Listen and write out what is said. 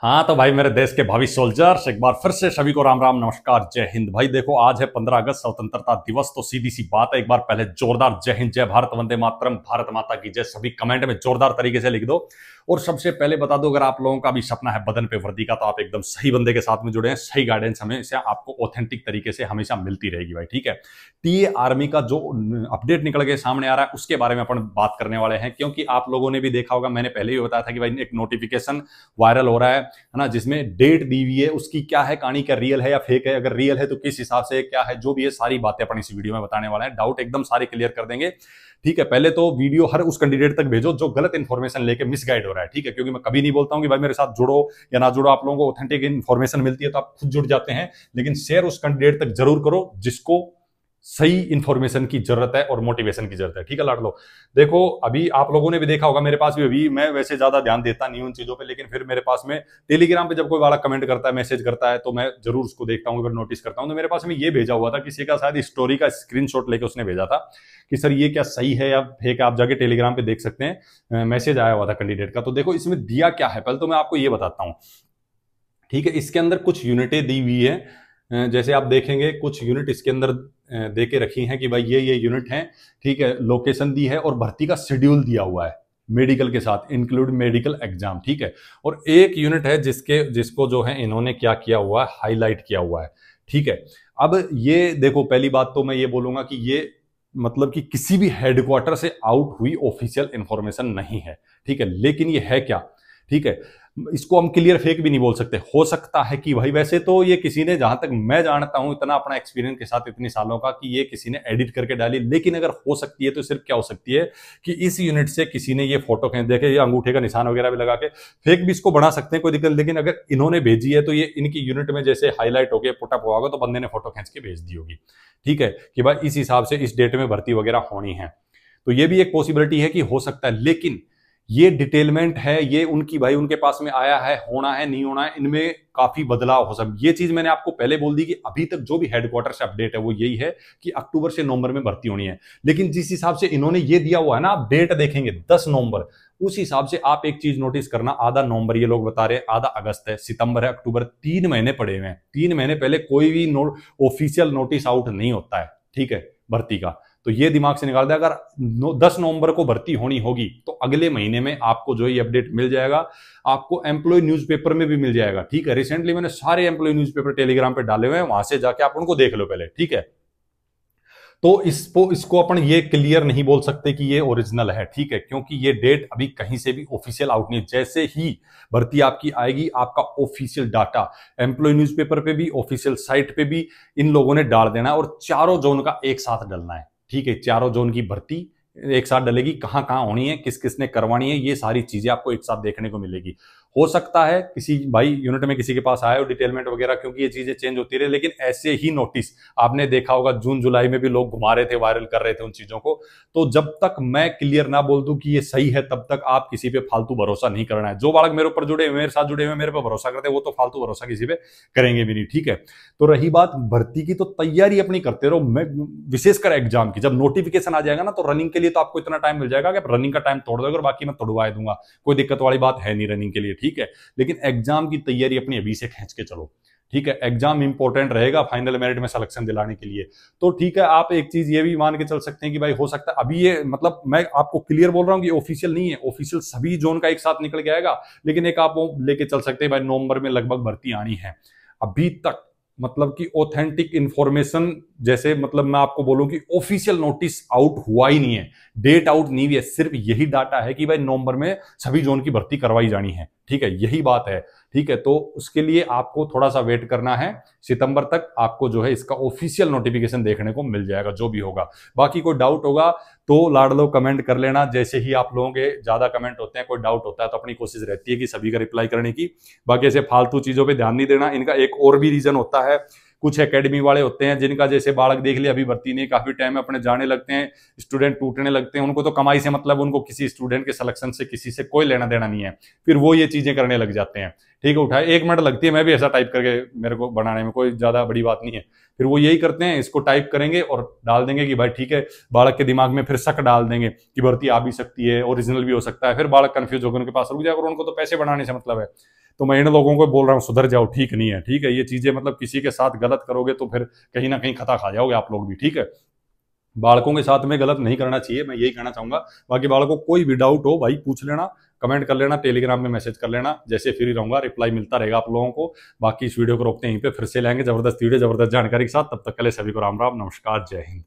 हाँ तो भाई मेरे देश के भावी सोल्जर्स, एक बार फिर से सभी को राम राम नमस्कार जय हिंद। भाई देखो, आज है 15 अगस्त स्वतंत्रता दिवस। तो सीधी सी बात है, एक बार पहले जोरदार जय हिंद, जय भारत, वंदे मातरम, भारत माता की जय सभी कमेंट में जोरदार तरीके से लिख दो। और सबसे पहले बता दो, अगर आप लोगों का भी सपना है बदन पे वर्दी का, तो आप एकदम सही बंदे के साथ में जुड़े हैं। सही गाइडेंस हमेशा आपको ऑथेंटिक तरीके से हमेशा मिलती रहेगी भाई, ठीक है। टीए आर्मी का जो अपडेट निकल के सामने आ रहा है उसके बारे में अपन बात करने वाले हैं, क्योंकि आप लोगों ने भी देखा होगा, मैंने पहले ही बताया था कि भाई एक नोटिफिकेशन वायरल हो रहा है ना, जिसमें डेट दी हुई है। उसकी क्या है कहानी, क्या रियल है या फेक है, अगर रियल है तो किस हिसाब से क्या है, जो भी है सारी बातें अपन इस वीडियो में बताने वाले हैं। डाउट एकदम सारे क्लियर कर देंगे, ठीक है। पहले तो वीडियो हर उस कैंडिडेट तक भेजो जो गलत इंफॉर्मेशन लेके मिसगाइड हो रहा है, ठीक है। क्योंकि मैं कभी नहीं बोलता हूं कि भाई मेरे साथ जुड़ो या ना जुड़ो, आप लोगों को ऑथेंटिक इंफॉर्मेशन मिलती है तो आप खुद जुड़ जाते हैं, लेकिन शेयर उस कैंडिडेट तक जरूर करो जिसको सही इंफॉर्मेशन की जरूरत है और मोटिवेशन की जरूरत है, ठीक है लाडलो। देखो, अभी आप लोगों ने भी देखा होगा, मेरे पास भी, अभी मैं वैसे ज्यादा ध्यान देता नहीं हूं उन चीजों पे, लेकिन फिर मेरे पास में टेलीग्राम पे जब कोई वाला कमेंट करता है, मैसेज करता है, तो मैं जरूर उसको देखता हूं, अगर नोटिस करता हूं। तो मेरे पास में ये भेजा हुआ था, किसी का शायद स्टोरी का स्क्रीनशॉट लेके उसने भेजा था कि सर ये क्या सही है या फेक है, आप जाके टेलीग्राम पे देख सकते हैं। मैसेज आया हुआ था कैंडिडेट का। तो देखो इसमें दिया क्या है, पहले तो मैं आपको ये बताता हूं, ठीक है। इसके अंदर कुछ यूनिटें दी हुई है, जैसे आप देखेंगे कुछ यूनिट इसके अंदर दे के रखी हैं कि भाई ये यूनिट हैं, ठीक है। लोकेशन दी है और भर्ती का शेड्यूल दिया हुआ है मेडिकल के साथ, इंक्लूड मेडिकल एग्जाम, ठीक है। और एक यूनिट है जिसको जो है इन्होंने क्या किया हुआ है, हाईलाइट किया हुआ है, ठीक है। अब ये देखो, पहली बात तो मैं ये बोलूंगा कि ये मतलब कि किसी भी हेडक्वार्टर से आउट हुई ऑफिशियल इंफॉर्मेशन नहीं है, ठीक है। लेकिन ये है क्या, ठीक है, इसको हम क्लियर फेक भी नहीं बोल सकते। हो सकता है कि भाई, वैसे तो ये किसी ने, जहां तक मैं जानता हूं इतना अपना एक्सपीरियंस के साथ इतने सालों का, कि ये किसी ने एडिट करके डाली। लेकिन अगर हो सकती है तो सिर्फ क्या हो सकती है कि इस यूनिट से किसी ने ये फोटो खींच, देखे ये अंगूठे का निशान वगैरह भी लगा के फेक भी इसको बना सकते हैं, कोई दिक्कत। लेकिन अगर इन्होंने भेजी है तो ये इनकी यूनिट में जैसे हाईलाइट हो गया, पुटअप हुआ होगा, तो बंदे ने फोटो खींच के भेज दी होगी, ठीक है, कि भाई इस हिसाब से इस डेट में भर्ती वगैरह होनी है। तो ये भी एक पॉसिबिलिटी है कि हो सकता है, लेकिन ये डिटेलमेंट है, ये उनकी भाई उनके पास में आया है, होना है नहीं होना है, इनमें काफी बदलाव हो सकता है। ये चीज मैंने आपको पहले बोल दी कि अभी तक जो भी हेडक्वार्टर से अपडेट है वो यही है कि अक्टूबर से नवंबर में भर्ती होनी है। लेकिन जिस हिसाब से इन्होंने ये दिया हुआ है ना, आप डेट देखेंगे 10 नवंबर, उस हिसाब से आप एक चीज नोटिस करना, आधा नवंबर ये लोग बता रहे हैं, आधा अगस्त है, सितंबर है, अक्टूबर, 3 महीने पड़े हुए हैं। 3 महीने पहले कोई भी ऑफिशियल नोटिस आउट नहीं होता है, ठीक है, भर्ती का। तो ये दिमाग से निकाल दे, अगर 10 नवंबर को भर्ती होनी होगी तो अगले महीने में आपको जो ये अपडेट मिल जाएगा, आपको एम्प्लॉय न्यूज़पेपर में भी मिल जाएगा, ठीक है। रिसेंटली मैंने सारे एम्प्लॉय न्यूज़पेपर टेलीग्राम पे डाले हुए हैं, वहां से जाके आप उनको देख लो पहले, ठीक है। तो इसको अपन ये क्लियर नहीं बोल सकते कि ये ओरिजिनल है, ठीक है, क्योंकि ये डेट अभी कहीं से भी ऑफिशियल आउट नहीं है। जैसे ही भर्ती आपकी आएगी, आपका ऑफिशियल डाटा एम्प्लॉय न्यूज़पेपर पे भी, ऑफिशियल साइट पे भी इन लोगों ने डाल देना है, और चारों जोन का एक साथ डलना है, ठीक है। चारों जोन की भर्ती एक साथ डलेगी, कहां कहां होनी है, किस किसने करवानी है, ये सारी चीजें आपको एक साथ देखने को मिलेगी। हो सकता है किसी भाई यूनिट में किसी के पास आए हो डिटेलमेंट वगैरह, क्योंकि ये चीजें चेंज होती रही, लेकिन ऐसे ही नोटिस आपने देखा होगा जून जुलाई में भी लोग घुमा रहे थे, वायरल कर रहे थे उन चीजों को। तो जब तक मैं क्लियर ना बोल दूं कि ये सही है, तब तक आप किसी पे फालतू भरोसा नहीं करना है। जो बालक मेरे ऊपर जुड़े, मेरे साथ जुड़े हुए, मेरे पे भरोसा करते हैं, वो तो फालतू भरोसा किसी पे करेंगे भी नहीं, ठीक है। तो रही बात भर्ती की, तो तैयारी अपनी करते रहो। मैं विशेषकर एग्जाम की, जब नोटिफिकेशन आ जाएगा ना, तो रनिंग के लिए तो आपको इतना टाइम मिल जाएगा कि आप रनिंग का टाइम तोड़ दोगे, और बाकी मैं तोड़वा दूंगा, कोई दिक्कत वाली बात है नहीं रनिंग के लिए, ठीक है। लेकिन एग्जाम की तैयारी अपनी अभी से खींच के चलो, ठीक है। एग्जाम इंपॉर्टेंट रहेगा फाइनल मेरिट में सिलेक्शन दिलाने के लिए। तो ठीक है, आप एक चीज ये भी मान के चल सकते हैं कि भाई हो सकता है अभी ये, मतलब मैं आपको क्लियर बोल रहा हूं कि ऑफिशियल नहीं है, ऑफिशियल सभी जोन का एक साथ निकल के आएगा, लेकिन एक आप वो लेके चल सकते हैं भाई नवंबर में लगभग भर्ती आनी है। अभी तक मतलब कि ऑथेंटिक इंफॉर्मेशन, जैसे मतलब मैं आपको बोलूं कि ऑफिशियल नोटिस आउट हुआ ही नहीं है, डेट आउट नहीं हुई है, सिर्फ यही डाटा है कि भाई नवंबर में सभी जोन की भर्ती करवाई जानी है, ठीक है, यही बात है, ठीक है। तो उसके लिए आपको थोड़ा सा वेट करना है, सितंबर तक आपको जो है इसका ऑफिशियल नोटिफिकेशन देखने को मिल जाएगा, जो भी होगा। बाकी कोई डाउट होगा तो लाडलो कमेंट कर लेना, जैसे ही आप लोगों के ज्यादा कमेंट होते हैं, कोई डाउट होता है तो अपनी कोशिश रहती है कि सभी का रिप्लाई करने की। बाकी ऐसे फालतू चीजों पे ध्यान नहीं देना। इनका एक और भी रीजन होता है, कुछ एकेडमी वाले होते हैं जिनका जैसे बालक देख लिया, अभी भर्ती नहीं, काफी टाइम अपने जाने लगते हैं, स्टूडेंट टूटने लगते हैं, उनको तो कमाई से मतलब, उनको किसी स्टूडेंट के सिलेक्शन से किसी से कोई लेना देना नहीं है, फिर वो ये चीजें करने लग जाते हैं, ठीक है। उठाए 1 मिनट लगती है, मैं भी ऐसा टाइप करके, मेरे को बनाने में कोई ज्यादा बड़ी बात नहीं है। फिर वो यही करते हैं, इसको टाइप करेंगे और डाल देंगे कि भाई ठीक है, बालक के दिमाग में फिर शक डाल देंगे कि भर्ती आ भी सकती है, ओरिजिनल भी हो सकता है, फिर बालक कंफ्यूज होकर उनके पास रुक जाएगा, और उनको तो पैसे बनाने से मतलब है। तो मैं इन लोगों को बोल रहा हूँ सुधर जाओ, ठीक नहीं है, ठीक है। ये चीजें मतलब किसी के साथ गलत करोगे तो फिर कहीं ना कहीं खता खा जाओगे आप लोग भी, ठीक है। बालकों के साथ में गलत नहीं करना चाहिए, मैं यही कहना चाहूंगा। बाकी बालकों को कोई भी डाउट हो भाई पूछ लेना, कमेंट कर लेना, टेलीग्राम में मैसेज कर लेना, जैसे फ्री रहूंगा रिप्लाई मिलता रहेगा आप लोगों को। बाकी इस वीडियो को रोकते हैं यहीं पे, फिर से लाएंगे जबरदस्त वीडियो जबरदस्त जानकारी के साथ। तब तक के लिए सभी को राम राम, नमस्कार, जय हिंद।